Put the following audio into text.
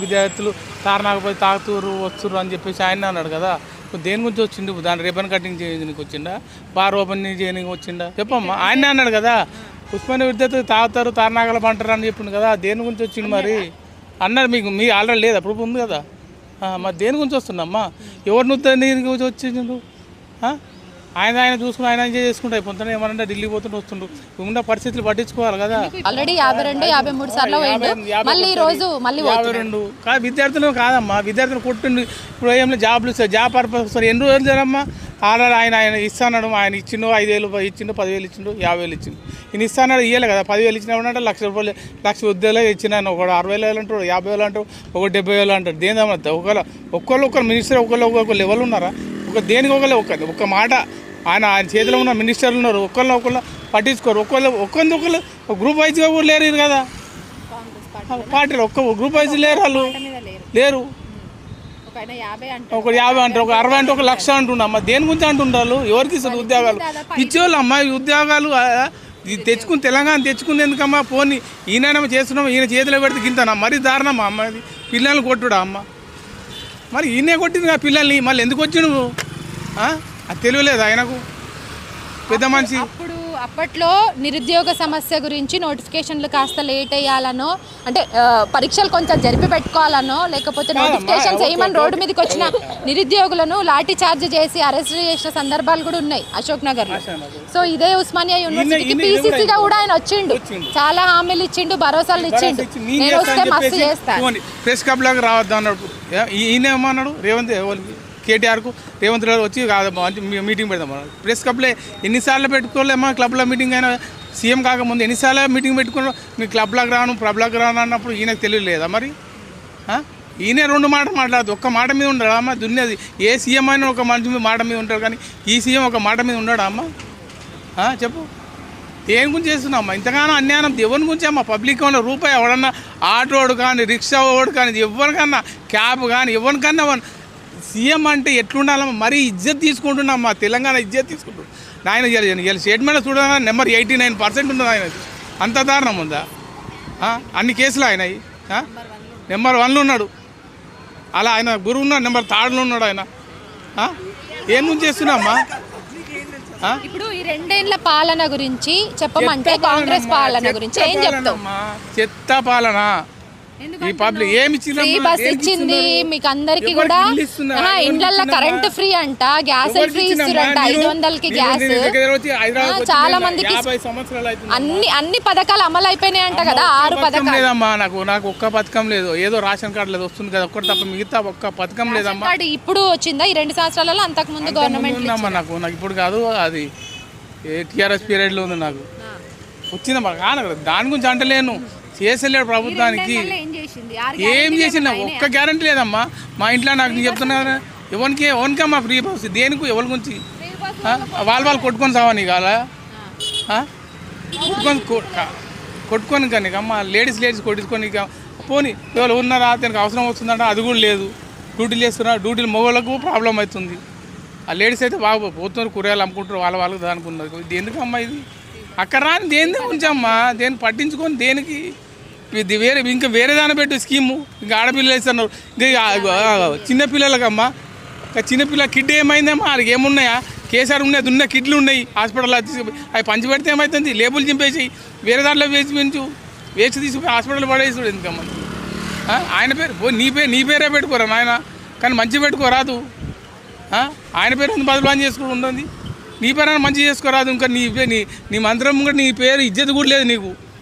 విద్యార్థులు తారనాకపోయి తాగుతూరు వస్తురు అని చెప్పేసి ఆయన అన్నాడు కదా. దేని గురించి వచ్చిండు? దాని రిబన్ కటింగ్ చేయడానికి వచ్చిండా, బార్ ఓపెన్ చేయడానికి వచ్చిండా? చెప్పమ్మా. ఆయన అన్నాడు కదా ఉస్మానియా విద్యార్థులు తాగుతారు తారనాగలు పంటారు అని చెప్పిండు కదా. దేని గురించి వచ్చిండు మరి అన్నాడు. మీకు మీ ఆల్రెడీ లేదా ప్రూఫ్ ఉంది కదా. మరి దేని గురించి వస్తుండమ్మా? ఎవరిని దేని గురించి వచ్చిండు? ఆయన చూసుకుని ఆయన ఎంజాయ్ చేసుకుంటే అయిపోతాను. ఏమన్నా ఢిల్లీ పోతుంటే వస్తుండ్రు. ఉన్న పరిస్థితులు పట్టించుకోవాలి కదా. ఆల్రెడీ 52, 53 సార్లు మళ్ళీ ఈ రోజు మళ్ళీ 52 కాదు. విద్యార్థులు కాదమ్మా, విద్యార్థులు కొట్టిండు. ఇప్పుడు ఏమైనా జాబ్లు ఇస్తారు, జాబ్ పర్పస్ వస్తారు. ఎన్ని రోజులు లేరమ్మా? ఆల్రెడీ ఆయన ఇస్తాడు. ఆయన ఇచ్చిండు 5,000 ఇచ్చిండు, 10,000 ఇచ్చిండు, 50,000 ఇచ్చిండు. ఈయన ఇస్తాడు ఇవ్వలే కదా. 10,000 ఇచ్చినామంటే ₹1,00,000 లక్ష ఉద్యోగాలు ఇచ్చిన. ఒకడు 60,000 అంటాడు, 50,000 అంటాడు, ఒకటి 70,000 అంటాడు. దేనిదమ్మా? ఒకళ్ళు మినిస్టర్ ఒకళ్ళు లెవెల్ ఉన్నారా? దేనికి ఒక మాట ఆయన చేతిలో ఉన్న మినిస్టర్లు ఉన్నారు. ఒకళ్ళు పట్టించుకోరు. ఒకళ్ళు గ్రూప్ వైజ్గా కూడా లేరు కదా పార్టీలో. గ్రూప్ వైజ్ లేరు, వాళ్ళు లేరు. ఒకటి 50 అంటారు, ఒక 60 అంటే ఒక 1,00,000 అంటున్నామ్మా. దేని గురించి అంటుండాలి? ఎవరికి ఇస్తారు ఉద్యోగాలు? ఇచ్చేవాళ్ళు అమ్మా ఉద్యోగాలు తెచ్చుకుని తెలంగాణ తెచ్చుకుంది ఎందుకమ్మా? పోనీ ఈయన చేస్తున్నాం, ఈయన చేతిలో పెడితే గింతనా? మరీ దారుణమ్మా అమ్మ. పిల్లల్ని కొట్టుడా అమ్మ? మరి ఈయనే కొట్టింది కదా పిల్లల్ని. మళ్ళీ ఎందుకు వచ్చి నువ్వు? అది తెలియలేదు ఆయనకు, పెద్ద మనిషి. అప్పట్లో నిరుద్యోగ సమస్య గురించి నోటిఫికేషన్లు కాస్త లేట్ అయ్యాలనో, అంటే పరీక్షలు కొంచెం జరిపి పెట్టుకోవాలనో, లేకపోతే నోటిఫికేషన్స్ వేయమని రోడ్డు మీదకి వచ్చిన నిరుద్యోగులను లాఠీ చార్జ్ చేసి అరెస్ట్ చేసిన సందర్భాలు కూడా ఉన్నాయి అశోక్ నగర్ లో. సో ఇదే ఉస్మానియా యూనివర్సిటీకి పీసీసీగా కూడా ఆయన వచ్చిండు, చాలా హామీలు ఇచ్చిండు, భరోసాలు ఇచ్చిండు. నేను వస్తే మస్తు చేస్తాను. ప్రెస్ క్లబ్ లాగా రావద్దు అన్నాడు. ఈయన ఏమన్నాడు? కేటీఆర్కు రేవంత్ రెడ్డి వచ్చి మీటింగ్ పెడదాం. ప్రెస్ క్లబ్లో ఎన్నిసార్లు పెట్టుకోలేమా? క్లబ్లో మీటింగ్ అయినా సీఎం కాకముందు ఎన్నిసార్లు మీటింగ్ పెట్టుకున్నాం. మీ క్లబ్లోకి రాను క్లబ్లోకి రాను అన్నప్పుడు ఈయనకు తెలియలేదా మరి? ఈయన 2 మాటలు మాట్లాడదు, ఒక్క మాట మీద ఉండడా అమ్మ? దున్నేది ఏ సీఎం అయినా ఒక మనిషి మాట మీద ఉంటాడు, కానీ ఈ సీఎం ఒక మాట మీద ఉండడా అమ్మ? చెప్పు. దేని గురించి చేస్తున్నామ్మా ఇంతగానో అన్యాయం? ఎవరి గురించి అమ్మ? పబ్లిక్ ఉన్న రూపాయి ఎవడన్నా ఆటోడు కానీ రిక్షా ఓడు కానీ ఎవరికన్నా క్యాబ్ కానీ ఎవరికన్నా సీఎం అంటే ఎట్లుండాలమ్మా? మరీ ఇజ్జత్ తీసుకుంటున్నామ్మా, తెలంగాణ ఇజ్జత్ తీసుకుంటున్నాం. ఆయన ఇలా స్టేట్మెంట్ చూడగా నెంబర్ 89% ఉన్నది ఆయన. అంత దారుణం ఉందా? అన్ని కేసులు ఆయన నెంబర్ 1లో ఉన్నాడు. అలా ఆయన గురువు ఉన్నాడు, నెంబర్ 3లో ఉన్నాడు ఆయన. ఏం గురించి చేస్తున్నామ్మా? ఇప్పుడు ఈ 2 ఏళ్ల పాలన గురించి చెప్పమంటే కాంగ్రెస్ పాలన గురించి ఏం చెప్తామా? చెత్త పాలన. ఈ పబ్లిక్ ఏమి ఇచ్చింది మీకు అందరికి కూడా? ఇండ్లల్లో కరెంట్ ఫ్రీ అంట, గ్యాస్ ఫ్రీ ఇస్తురంట, 500కి గ్యాస్. చాలా మందికి అన్ని పథకాలు అమలు అయిపోయినాయి అంట కదా. 6 పథకాలు లేదమ్మా. నాకు ఒక్క పథకం లేదు. ఏదో రేషన్ కార్డు లేదు వస్తుంది కదా ఒక్కటి తప్ప, మిగతా ఒక్క పథకం లేదమ్మా. ఇప్పుడు వచ్చిందా ఈ 2 సంవత్సరాలలో? అంతకు ముందు గవర్నమెంట్ ఉందమ్మా. నాకు ఇప్పుడు కాదు, అది టీఆర్ఎస్ పీరియడ్లో ఉంది. నాకు వచ్చిందమ్మా. కాదు దాని గురించి అంటలేను. చేసలేడు ప్రభుత్వానికి. ఏం చేసిందా? ఒక్క గ్యారంటీ లేదమ్మా. మా ఇంట్లో నాకు చెప్తున్నా ఎవరికమ్మా ఫ్రీ బస్? దేనికి? ఎవరి గురించి? వాళ్ళు కొట్టుకొని సావని కాదా? కొట్టుకొని కానీ అమ్మ లేడీస్ కొట్టుకొని పోనీ ఎవరు ఉన్నారా? దానికి అవసరం వస్తుందంటే అది కూడా లేదు. డ్యూటీలు చేస్తున్నారు, డ్యూటీలు మగవాళ్ళకు ప్రాబ్లం అవుతుంది. ఆ లేడీస్ అయితే బాగా పోతున్నారు, కూరగాయలు అమ్ముకుంటారు, వాళ్ళకి దానికి ఉన్నది. ఇది ఎందుకమ్మా? ఇది అక్కడ రాని దేని ఉంచమ్మా? దేన్ని పట్టించుకొని దేనికి? ఇది ఇంకా వేరే దాన్ని పెట్టు స్కీము. ఇంకా ఆడపిల్లలు ఇస్తున్నారు. ఇంకా చిన్నపిల్లలకమ్మా, చిన్నపిల్ల కిడ్ ఏమైందమ్మా? వాళ్ళకి ఏమున్నాయా? కేసీఆర్ ఉన్నాయి, ఉన్న కిడ్లు ఉన్నాయి హాస్పిటల్లో. అవి పంచి పెడితే ఏమవుతుంది? లేబుల్ చింపేసి వేరే దాంట్లో వేసి తీసుకుపోయి హాస్పిటల్ పడేసాడు. ఎందుకమ్మా? ఆయన పేరు నీ పేరే పెట్టుకోరా నాయన, కానీ మంచి పెట్టుకోరాదు. ఆయన పేరు బదులు చేసుకుని ఉంటుంది. నీ పేరైనా మంచి చేసుకోరాదు. ఇంకా నీ మంత్రం కూడా నీ పేరు ఇజ్జత్ కూడా లేదు నీకు.